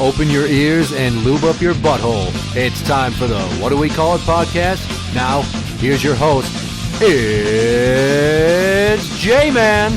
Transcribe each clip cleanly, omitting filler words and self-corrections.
Open your ears and lube up your butthole. It's time for the What Do We Call It podcast. Now, here's your host. It's Jmann.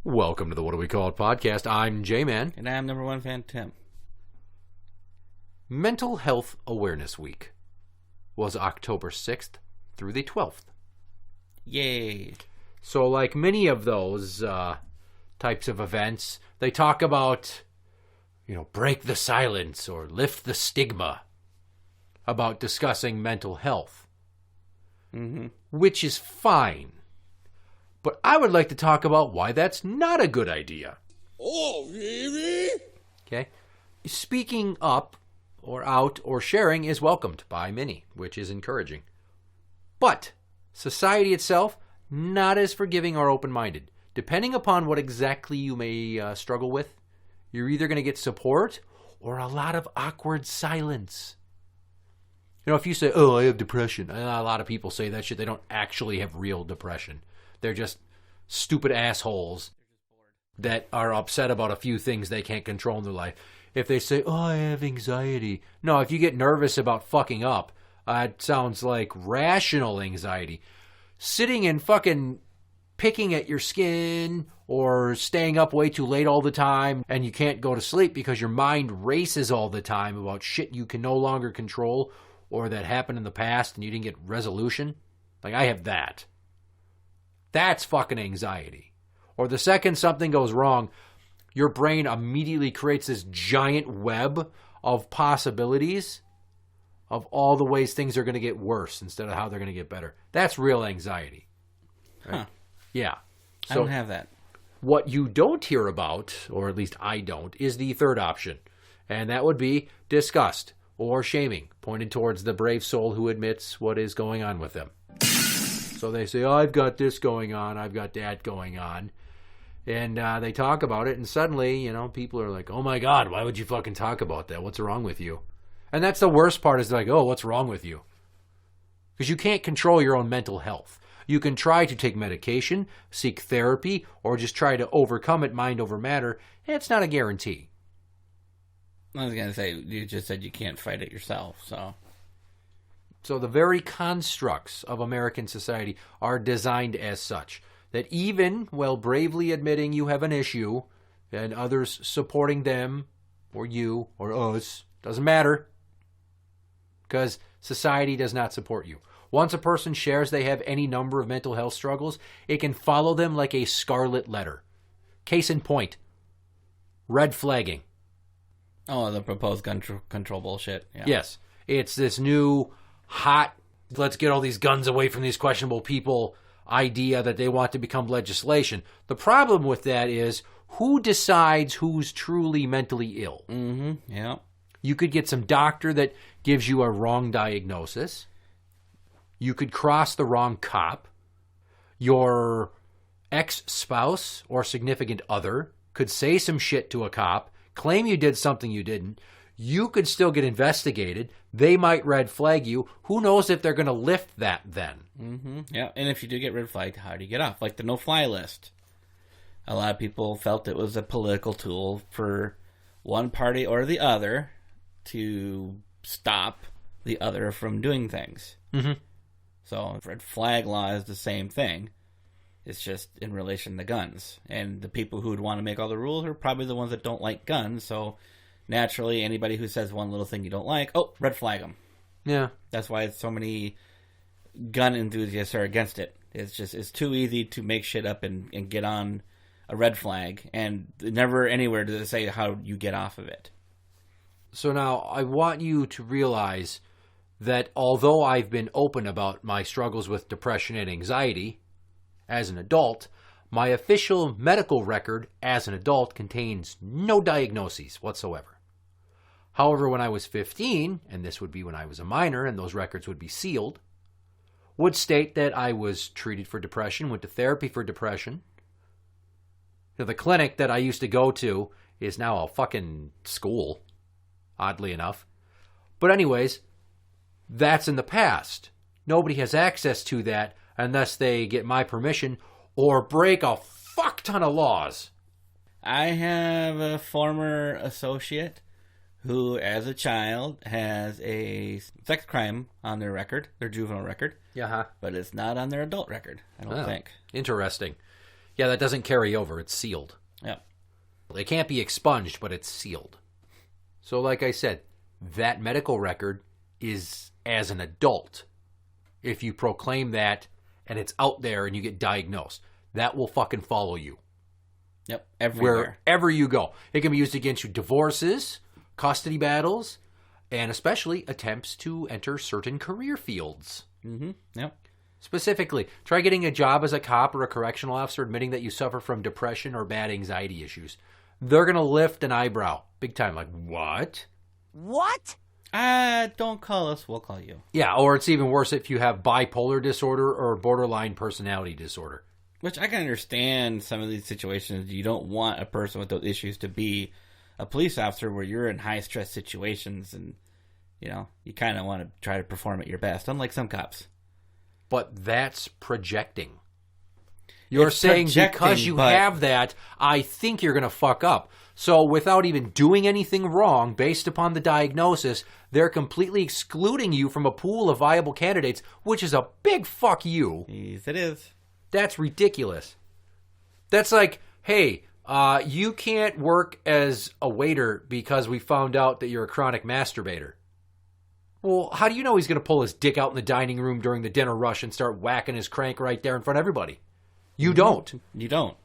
Welcome to the What Do We Call It podcast. I'm Jmann. And I'm number one fan, Tim. Mental Health Awareness Week was October 6th through the 12th. Yay. So like many of those types of events, they talk about, break the silence or lift the stigma about discussing mental health, which is fine. But I would like to talk about why that's not a good idea. Oh, really? Okay. Speaking up or out or sharing is welcomed by many, which is encouraging. But society itself, not as forgiving or open-minded. Depending upon what exactly you may struggle with, you're either going to get support or a lot of awkward silence. If you say, I have depression, a lot of people say that shit. They don't actually have real depression. They're just stupid assholes that are upset about a few things they can't control in their life. If they say, I have anxiety. No, if you get nervous about fucking up, it sounds like rational anxiety. Sitting and fucking picking at your skin or staying up way too late all the time and you can't go to sleep because your mind races all the time about shit you can no longer control or that happened in the past and you didn't get resolution. Like, I have that. That's fucking anxiety. Or the second something goes wrong, your brain immediately creates this giant web of possibilities of all the ways things are going to get worse instead of how they're going to get better. That's real anxiety. Right? Huh. Yeah. So, I don't have that. What you don't hear about, or at least I don't, is the third option. And that would be disgust or shaming, pointed towards the brave soul who admits what is going on with them. So they say, I've got this going on, I've got that going on. And they talk about it, and suddenly, people are like, oh my God, why would you fucking talk about that? What's wrong with you? And that's the worst part, is like, oh, what's wrong with you? Because you can't control your own mental health. You can try to take medication, seek therapy, or just try to overcome it mind over matter. It's not a guarantee. I was going to say, you just said you can't fight it yourself, so. So the very constructs of American society are designed as such, that even while bravely admitting you have an issue, and others supporting them, or you, or us, doesn't matter, because society does not support you. Once a person shares they have any number of mental health struggles, it can follow them like a scarlet letter. Case in point, red flagging. Oh, the proposed gun control bullshit. Yeah. Yes. It's this new, hot, let's get all these guns away from these questionable people idea that they want to become legislation. The problem with that is, who decides who's truly mentally ill? Yeah. You could get some doctor that gives you a wrong diagnosis. You could cross the wrong cop. Your ex-spouse or significant other could say some shit to a cop, claim you did something you didn't. You could still get investigated. They might red flag you. Who knows if they're going to lift that then? Yeah, and if you do get red flagged, how do you get off? Like the no-fly list. A lot of people felt it was a political tool for one party or the other to stop the other from doing things. So red flag law is the same thing. It's just in relation to guns. And the people who would want to make all the rules are probably the ones that don't like guns. So naturally, anybody who says one little thing you don't like, red flag them. Yeah. That's why so many gun enthusiasts are against it. It's too easy to make shit up and get on a red flag. And never anywhere does it say how you get off of it. So now I want you to realize that although I've been open about my struggles with depression and anxiety as an adult, my official medical record as an adult contains no diagnoses whatsoever. However, when I was 15, and this would be when I was a minor and those records would be sealed, would state that I was treated for depression, went to therapy for depression. The clinic that I used to go to is now a fucking school, oddly enough. But anyways, that's in the past. Nobody has access to that unless they get my permission or break a fuck ton of laws. I have a former associate who, as a child, has a sex crime on their record, their juvenile record. Yeah. But it's not on their adult record, I don't think. Interesting. Yeah, that doesn't carry over. It's sealed. Yeah. It can't be expunged, but it's sealed. So like I said, that medical record is as an adult. If you proclaim that and it's out there and you get diagnosed, that will fucking follow you. Yep, everywhere. Wherever you go. It can be used against you. Divorces, custody battles, and especially attempts to enter certain career fields. Mm-hmm. Yep. Specifically, try getting a job as a cop or a correctional officer admitting that you suffer from depression or bad anxiety issues. They're going to lift an eyebrow. Big time. Like, what? What? Don't call us, we'll call you. Yeah, or it's even worse if you have bipolar disorder or borderline personality disorder. Which I can understand some of these situations. You don't want a person with those issues to be a police officer where you're in high-stress situations and, you kind of want to try to perform at your best, unlike some cops. But that's projecting. You're It's saying projecting, because you but- have that, I think you're going to fuck up. So without even doing anything wrong based upon the diagnosis, they're completely excluding you from a pool of viable candidates, which is a big fuck you. Yes, it is. That's ridiculous. That's like, hey, you can't work as a waiter because we found out that you're a chronic masturbator. Well, how do you know he's going to pull his dick out in the dining room during the dinner rush and start whacking his crank right there in front of everybody? You don't. You don't.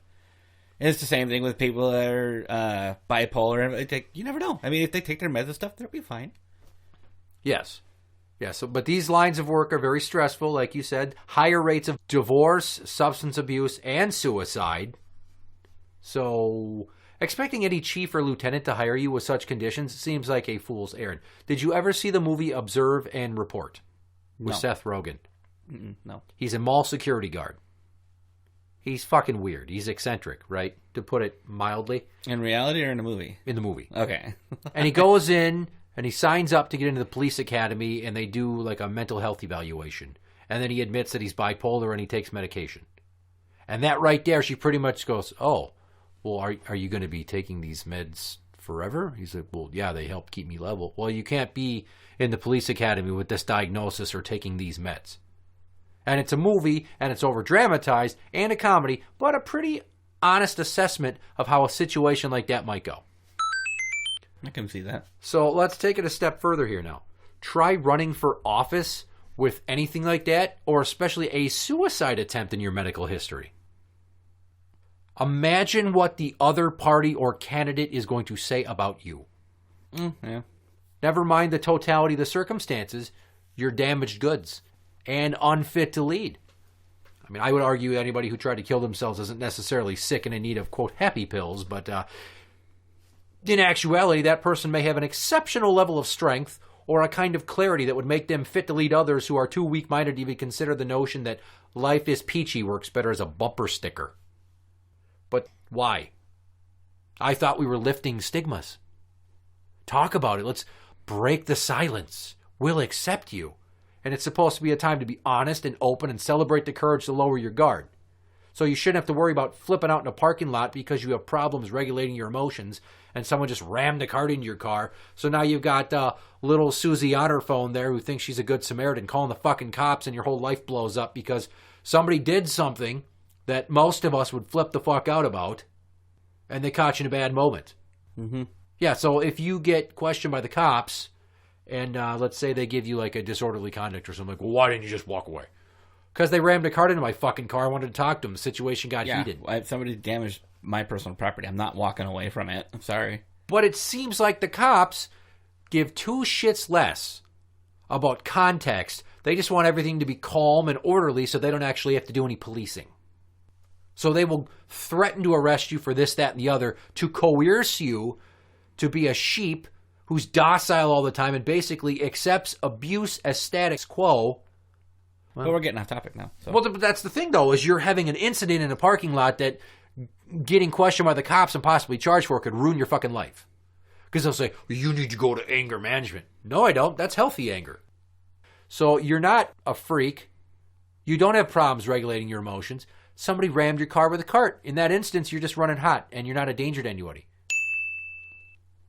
And it's the same thing with people that are bipolar. You never know. I mean, if they take their meds and stuff, they'll be fine. Yes. Yes, but these lines of work are very stressful, like you said. Higher rates of divorce, substance abuse, and suicide. So, expecting any chief or lieutenant to hire you with such conditions seems like a fool's errand. Did you ever see the movie Observe and Report with No. Seth Rogen? No. He's a mall security guard. He's fucking weird. He's eccentric, right? To put it mildly. In reality or in a movie? In the movie. Okay. And he goes in and he signs up to get into the police academy and they do like a mental health evaluation. And then he admits that he's bipolar and he takes medication. And that right there, she pretty much goes, oh, well, are you going to be taking these meds forever? He's like, well, yeah, they help keep me level. Well, you can't be in the police academy with this diagnosis or taking these meds. And it's a movie, and it's over-dramatized, and a comedy, but a pretty honest assessment of how a situation like that might go. I can see that. So let's take it a step further here now. Try running for office with anything like that, or especially a suicide attempt in your medical history. Imagine what the other party or candidate is going to say about you. Yeah. Never mind the totality of the circumstances, you're damaged goods and unfit to lead. I mean, I would argue that anybody who tried to kill themselves isn't necessarily sick and in need of, quote, happy pills, but in actuality, that person may have an exceptional level of strength or a kind of clarity that would make them fit to lead others who are too weak-minded to even consider the notion that life is peachy works better as a bumper sticker. But why? I thought we were lifting stigmas. Talk about it. Let's break the silence. We'll accept you. And it's supposed to be a time to be honest and open and celebrate the courage to lower your guard. So you shouldn't have to worry about flipping out in a parking lot because you have problems regulating your emotions and someone just rammed a cart into your car. So now you've got little Susie on her phone there who thinks she's a good Samaritan calling the fucking cops and your whole life blows up because somebody did something that most of us would flip the fuck out about and they caught you in a bad moment. Mm-hmm. Yeah, so if you get questioned by the cops and let's say they give you like a disorderly conduct or something, like, well, why didn't you just walk away? Because they rammed a cart into my fucking car. I wanted to talk to them. The situation got heated. If somebody damaged my personal property, I'm not walking away from it. I'm sorry. But it seems like the cops give two shits less about context. They just want everything to be calm and orderly so they don't actually have to do any policing. So they will threaten to arrest you for this, that, and the other to coerce you to be a sheep who's docile all the time and basically accepts abuse as status quo. But we're getting off topic now. So. Well, that's the thing, though, is you're having an incident in a parking lot that getting questioned by the cops and possibly charged for could ruin your fucking life. Because they'll say, well, you need to go to anger management. No, I don't. That's healthy anger. So you're not a freak. You don't have problems regulating your emotions. somebody rammed your car with a cart. In that instance, you're just running hot and you're not a danger to anybody.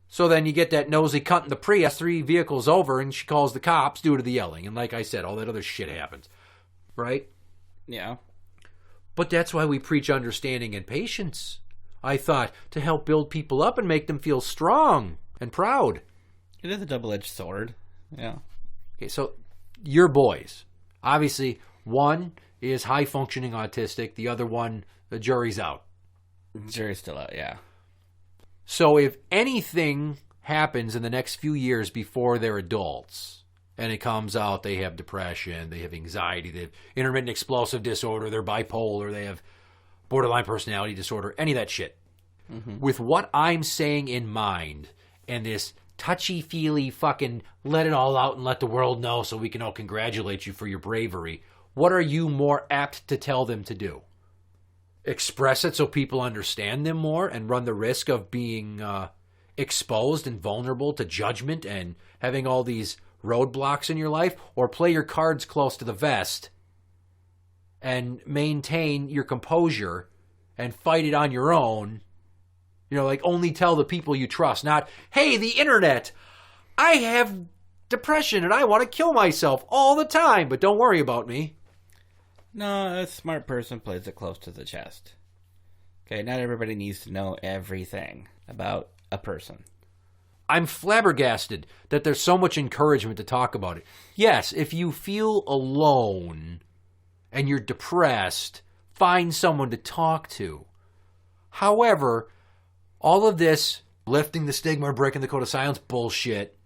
So then you get that nosy cunt in the Prius 3 vehicles over and she calls the cops due to the yelling. And like I said, all that other shit happens. Right? Yeah. But that's why we preach understanding and patience. I thought, to help build people up and make them feel strong and proud. It is a double-edged sword. Yeah. Okay, so your boys. Obviously, one is high-functioning autistic. The other one, the jury's out. Jury's still out, yeah. So if anything happens in the next few years before they're adults, and it comes out they have depression, they have anxiety, they have intermittent explosive disorder, they're bipolar, they have borderline personality disorder, any of that shit. Mm-hmm. With what I'm saying in mind, and this touchy-feely fucking let it all out and let the world know so we can all congratulate you for your bravery, what are you more apt to tell them to do? Express it so people understand them more and run the risk of being exposed and vulnerable to judgment and having all these roadblocks in your life? Or play your cards close to the vest and maintain your composure and fight it on your own? You know, like only tell the people you trust, not, hey, the internet, I have depression and I want to kill myself all the time, but don't worry about me. No, a smart person plays it close to the chest. Okay, not everybody needs to know everything about a person. I'm flabbergasted that there's so much encouragement to talk about it. Yes, if you feel alone and you're depressed, find someone to talk to. However, all of this lifting the stigma or breaking the code of silence bullshit,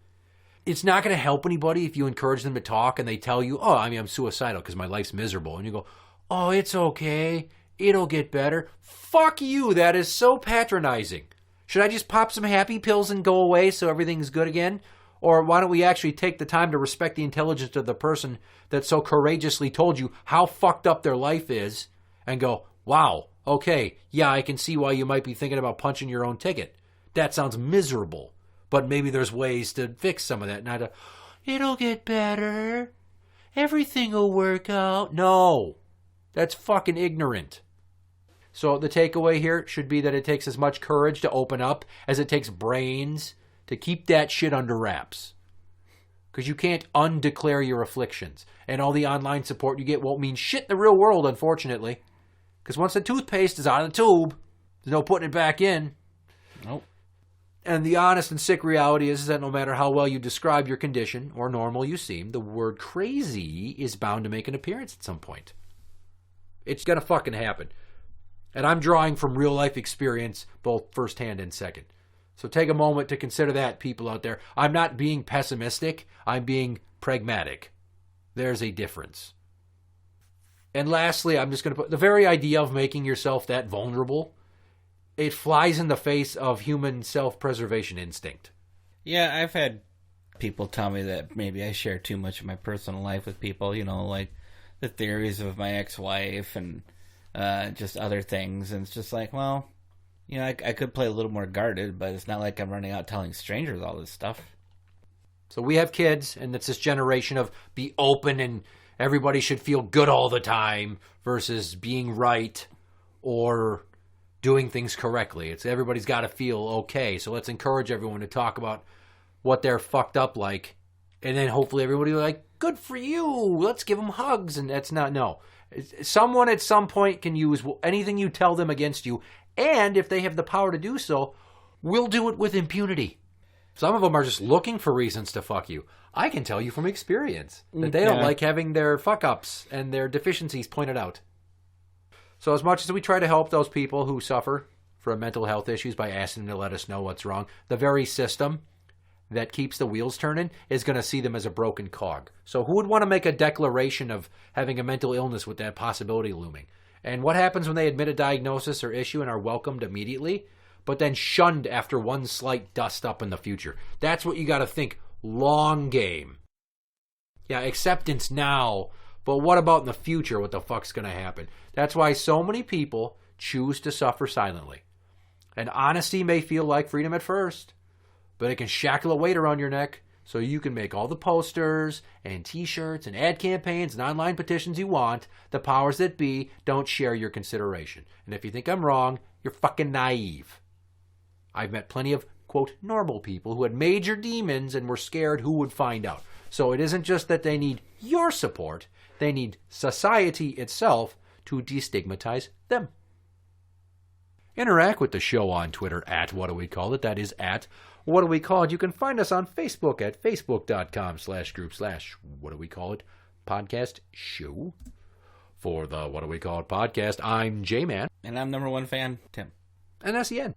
it's not going to help anybody if you encourage them to talk and they tell you, oh, I'm suicidal because my life's miserable. And you go, oh, it's okay. It'll get better. Fuck you. That is so patronizing. Should I just pop some happy pills and go away so everything's good again? Or why don't we actually take the time to respect the intelligence of the person that so courageously told you how fucked up their life is and go, wow, okay, yeah, I can see why you might be thinking about punching your own ticket. That sounds miserable. But maybe there's ways to fix some of that. Not a, it'll get better. Everything will work out. No, that's fucking ignorant. So the takeaway here should be that it takes as much courage to open up as it takes brains to keep that shit under wraps. Because you can't undeclare your afflictions. And all the online support you get won't mean shit in the real world, unfortunately. Because once the toothpaste is out of the tube, there's no putting it back in. Nope. And the honest and sick reality is that no matter how well you describe your condition or normal you seem, the word crazy is bound to make an appearance at some point. It's going to fucking happen. And I'm drawing from real life experience, both firsthand and second. So take a moment to consider that, people out there. I'm not being pessimistic. I'm being pragmatic. There's a difference. And lastly, I'm just going to put the very idea of making yourself that vulnerable, it flies in the face of human self-preservation instinct. Yeah, I've had people tell me that maybe I share too much of my personal life with people, you know, like the theories of my ex-wife and just other things. And it's just like, well, you know, I could play a little more guarded, but it's not like I'm running out telling strangers all this stuff. So we have kids, and it's this generation of be open and everybody should feel good all the time versus being right or doing things correctly. It's everybody's got to feel okay. So let's encourage everyone to talk about what they're fucked up like. And then hopefully everybody will be like, good for you. Let's give them hugs. And that's not, no. Someone at some point can use anything you tell them against you. And if they have the power to do so, we'll do it with impunity. Some of them are just looking for reasons to fuck you. I can tell you from experience that they don't like having their fuck-ups and their deficiencies pointed out. So as much as we try to help those people who suffer from mental health issues by asking them to let us know what's wrong, the very system that keeps the wheels turning is going to see them as a broken cog. So who would want to make a declaration of having a mental illness with that possibility looming? And what happens when they admit a diagnosis or issue and are welcomed immediately, but then shunned after one slight dust up in the future? That's what you got to think. Long game. Yeah, acceptance now, but what about in the future? What the fuck's going to happen? That's why so many people choose to suffer silently. And honesty may feel like freedom at first, but it can shackle a weight around your neck. So you can make all the posters and t-shirts and ad campaigns and online petitions you want. The powers that be don't share your consideration. And if you think I'm wrong, you're fucking naive. I've met plenty of, quote, normal people who had major demons and were scared who would find out. So it isn't just that they need your support. They need society itself to destigmatize them. Interact with the show on Twitter at What Do We Call It. That is at What Do We Call It. You can find us on Facebook at facebook.com/group/What Do We Call It podcast show. For the What Do We Call It podcast, I'm Jmann. And I'm number one fan, Tim. And that's the end.